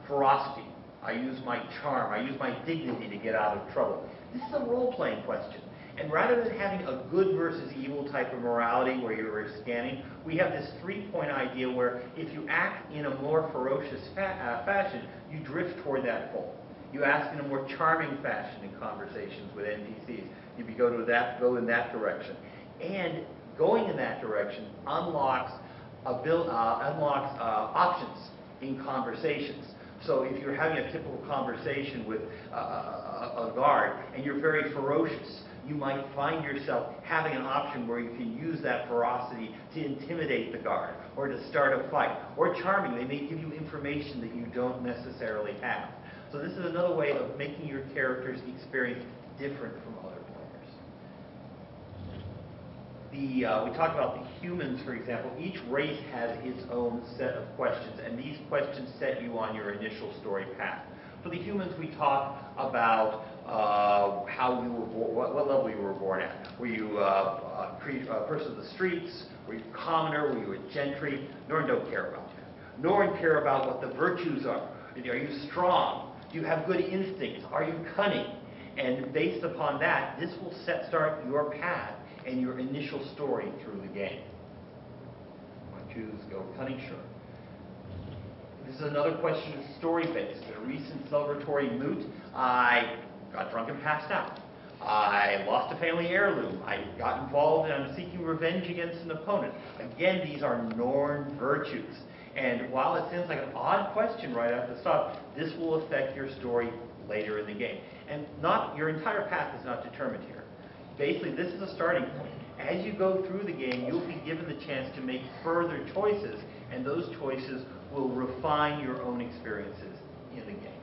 ferocity. I use my charm. I use my dignity to get out of trouble. This is a role-playing question. And rather than having a good versus evil type of morality where you're scanning, we have this three-point idea where if you act in a more ferocious fashion, you drift toward that pole. You act in a more charming fashion in conversations with NPCs. You go in that direction. And going in that direction unlocks options in conversations. So if you're having a typical conversation with a guard and you're very ferocious, you might find yourself having an option where you can use that ferocity to intimidate the guard or to start a fight. Or charming, they may give you information that you don't necessarily have. So this is another way of making your character's experience different from other players. We talked about the humans, for example. Each race has its own set of questions, and these questions set you on your initial story path. For the humans, we talk about how you were born, what level you were born at. Were you a person of the streets? Were you a commoner? Were you a gentry? Norn don't care about that. Norn care about what the virtues are. Are you strong? Do you have good instincts? Are you cunning? And based upon that, this will start your path and your initial story through the game. I choose go cunning, sure. This is another question that's story-based. In a recent celebratory moot, I got drunk and passed out. I lost a family heirloom. I got involved and I'm seeking revenge against an opponent. Again, these are Norn virtues. And while it seems like an odd question right at the start, this will affect your story later in the game. And your entire path is not determined here. Basically, this is a starting point. As you go through the game, you'll be given the chance to make further choices, and those choices will refine your own experiences in the game.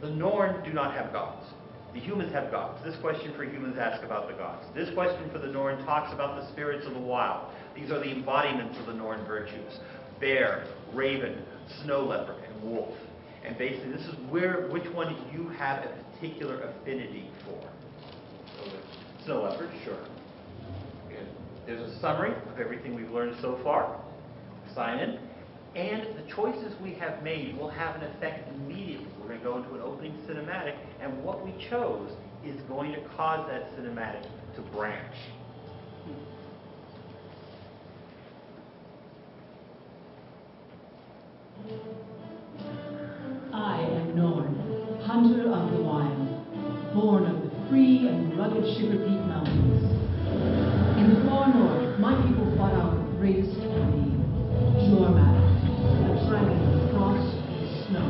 The Norn do not have gods. The humans have gods. This question for humans asks about the gods. This question for the Norn talks about the spirits of the wild. These are the embodiments of the Norn virtues. Bear, raven, snow leopard, and wolf. And basically, this is which one you have a particular affinity for. So snow leopard, sure. Good. There's a summary of everything we've learned so far. Sign in. And the choices we have made will have an effect immediately. We're going to go into an opening cinematic, and what we chose is going to cause that cinematic to branch. I am Norn, hunter of the wild, born of the free and rugged Sugar Peak Mountains. In the far north, my people fought our greatest enemy, Jormak, a dragon of frost and snow.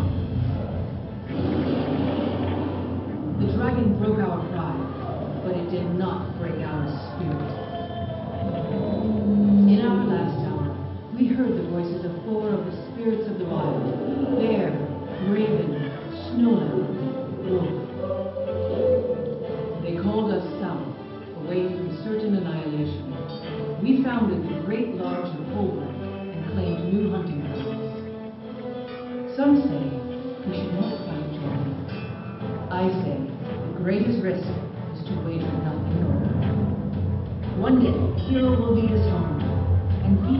The dragon broke our pride, but it did not break our spirit. In our last hour, we heard the voices of 4 of the spirits of the wild: bear, raven, snow leopard, wolf. They called us south, away from certain annihilation. We founded the great lodge of Holbrook and claimed new hunting grounds. Some say we should not fight Jordan. I say the greatest risk is to wager nothing more. One day, Hero will be disarmed, and we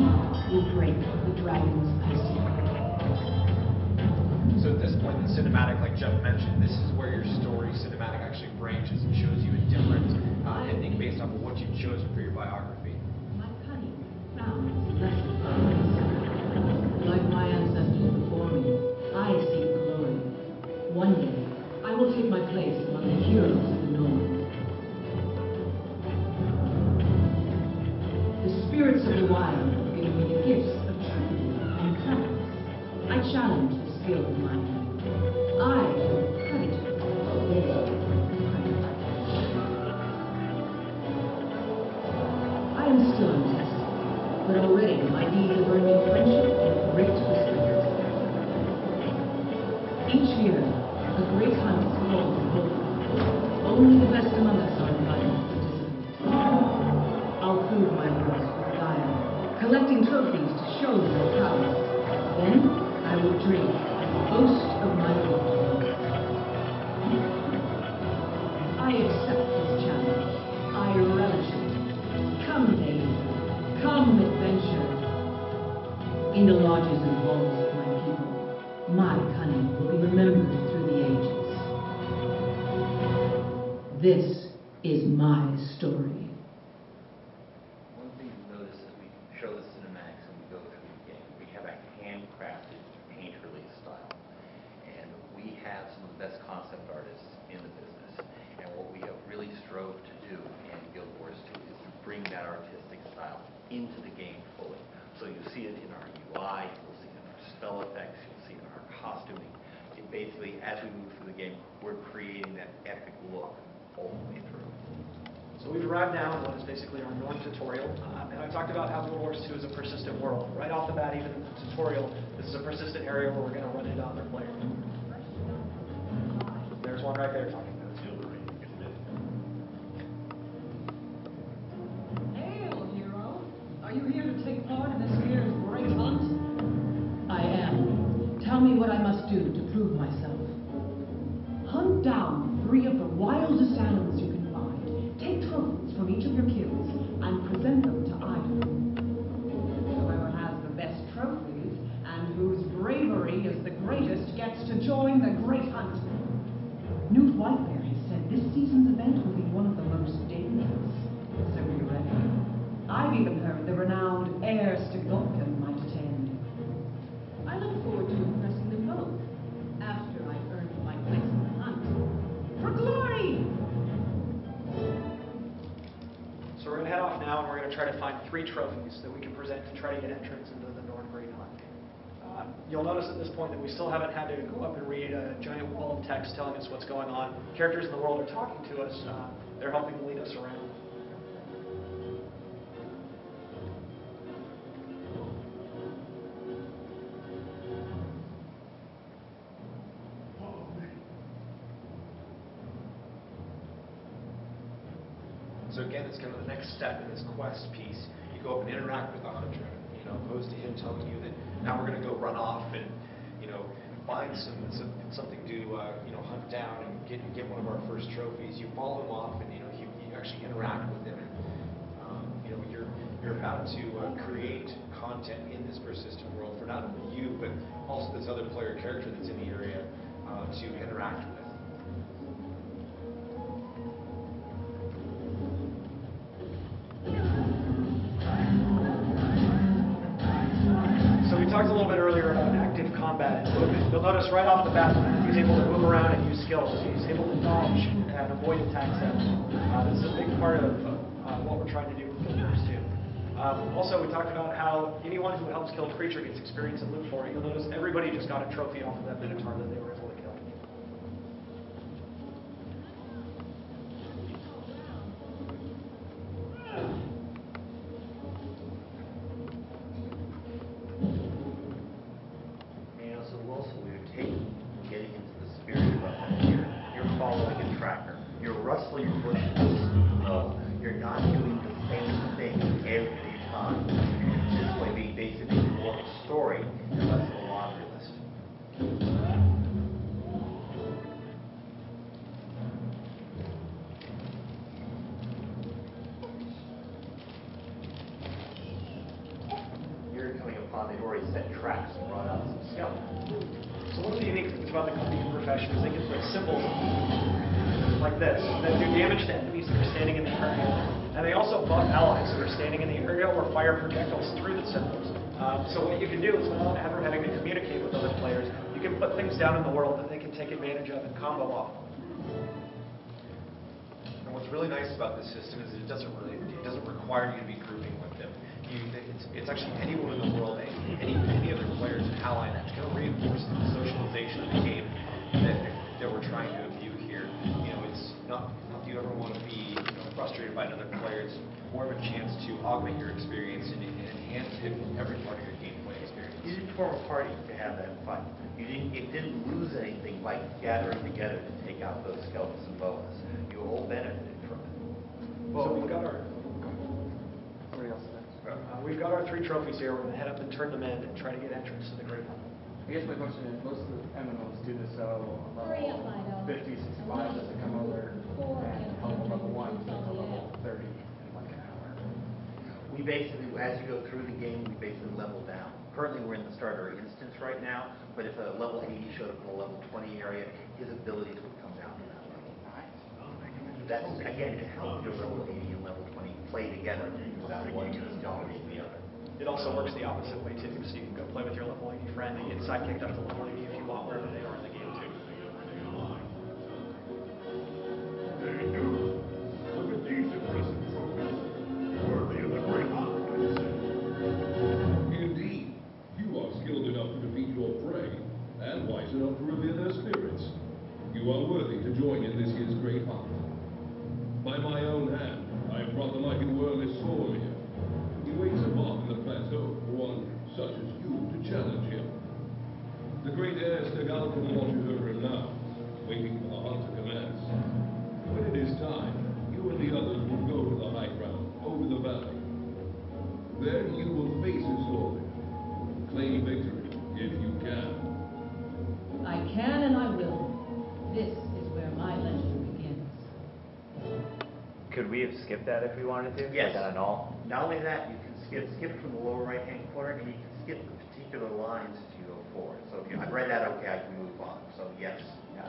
will break the dragon's icy grip. So at this point in the cinematic, like Jeff mentioned, this is where your story cinematic actually branches and shows you a different ending based off of what you've chosen for your biography. My cunning found lessons. Like my ancestors before me, I seek glory. One day, I will take my place among the heroes of the North. The spirits of the wild have given me the gifts of trickery and cleverness. I challenge the skill of my hand. I am a predator. They are predators. I am still untested, but already my deeds have earned me friendship and great respect. Each year, a great hunt is called to hold. Only the best among us are invited to participate. I'll prove my worth with guile, collecting trophies to show my prowess. Then I will drink and boast of my victory. I accept this challenge. I relish it. Come, Dave. Come, adventure. In the lodges and halls of my people, my cunning This is my story. One thing you notice as we show the cinematics and we go through the game, we have a handcrafted paint release style. And we have some of the best concept artists in the business. And what we have really strove to do in Guild Wars 2 is to bring that artistic style into the game fully. So you see it in our UI, you'll see it in our spell effects, you'll see it in our costuming. It basically, as we move through the game, we're creating that epic look all the way through. So we've arrived now at what is basically our north tutorial, and I talked about how Guild Wars 2 is a persistent world. Right off the bat, even in the tutorial, this is a persistent area where we're going to run into other players. There's one right there talking about it. Hail, hero! Are you here to take part in this year's great hunt? I am. Tell me what I must do to prove myself. Hunt down 3 of the wildest animals you can find. Take trophies from each of your kills and present them to Idol. Whoever has the best trophies and whose bravery is the greatest gets to join the great hunt. Newt Whitebear has said this season's event will be one of the most dangerous. So be ready. I've even heard the renowned Heir Stigulkin might attend. I look forward to impressing them both after I've earned my place in the hunt. For glory! So we're going to head off now, and we're going to try to find 3 trophies that we can present to try to get entrance into the North Great Hunt. You'll notice at this point that we still haven't had to go up and read a giant wall of text telling us what's going on. Characters in the world are talking to us. They're helping lead us around. So again, it's kind of the next step in this quest piece. You go up and interact with the hunter, opposed to him telling you that now we're going to go run off and, find something to, hunt down and get one of our first trophies. You follow him off, and you actually interact with him. And, you're about to create content in this persistent world for not only you, but also this other player character that's in the area to interact with. We talked a little bit earlier about active combat and movement. You'll notice right off the bat he's able to move around and use skills. He's able to dodge and avoid attack sets. This is a big part of what we're trying to do with Guild Wars 2. Also, we talked about how anyone who helps kill a creature gets experience and loot for it. You'll notice everybody just got a trophy off of that Minotaur that they were able to kill. Rustling bushes. You're not doing the same thing every time. This way being basically more of a story and less of a laundry list. You're coming upon the already set traps and brought out some skeletons. So one of the unique things about the hunting profession is they can put symbols like this that do damage to enemies that are standing in the area. And they also buff allies that are standing in the area or fire projectiles through the symbols. So what you can do is, without ever having to communicate with other players, you can put things down in the world that they can take advantage of and combo off. And what's really nice about this system is it doesn't require you to be grouping with them. It's actually anyone in the world, any other player's ally that's going to reinforce the socialization of the game that we're trying to view here. It's not that you ever want to be frustrated by another player. It's more of a chance to augment your experience and enhance every part of your gameplay experience. You didn't form a party to have that fun. It didn't lose anything by gathering together to take out those skeletons and boas. You all benefited from it. Well, so we've got our... We've got our 3 trophies here. We're going to head up and turn them in and try to get entrance to the Great Hunt. I guess my question is, most of the MMOs do this level 50, 65, does it come over and help with level 1, so it's level 30 in like an hour? We basically, as you go through the game, we basically level down. Currently, we're in the starter instance right now, but if a level 80 showed up in a level 20 area, his abilities would come down to that level. That's, again, to help your level 80 and level 20 play together without one dominating the other. It also works the opposite way too, so you can go play with your level 80 friend and get sidekicked up to level 80 if you want, wherever they are in the game too. Hey, dude, look at these impressive trophies. Worthy of the great Hound, I'd say. Indeed, you are skilled enough to defeat your prey, and wise enough to revere their spirits. You are worthy to join in this year's great hunt. By my own hand, I have brought the mighty worm Storm here. He waits above in the plateau for one such as you to challenge him. The great heir Stegalcom watches over him now, waiting for the hunt to commence. When it is time, you and the others will go to the high ground, over the valley. There you will face his sword. Claim victory, if you can. I can and I will. This is where my legend begins. Could we have skipped that if we wanted to? Yes. Like on an all? Not only that, you can skip from the lower right-hand corner, and you can skip the particular lines as you go forward. So if I've read that, okay, I can move on. So yes.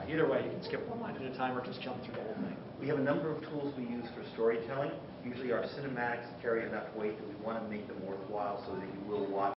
Either way, you can skip one line at a time or just jump through the whole thing. We have a number of tools we use for storytelling. Usually our cinematics carry enough weight that we want to make them worthwhile so that you will watch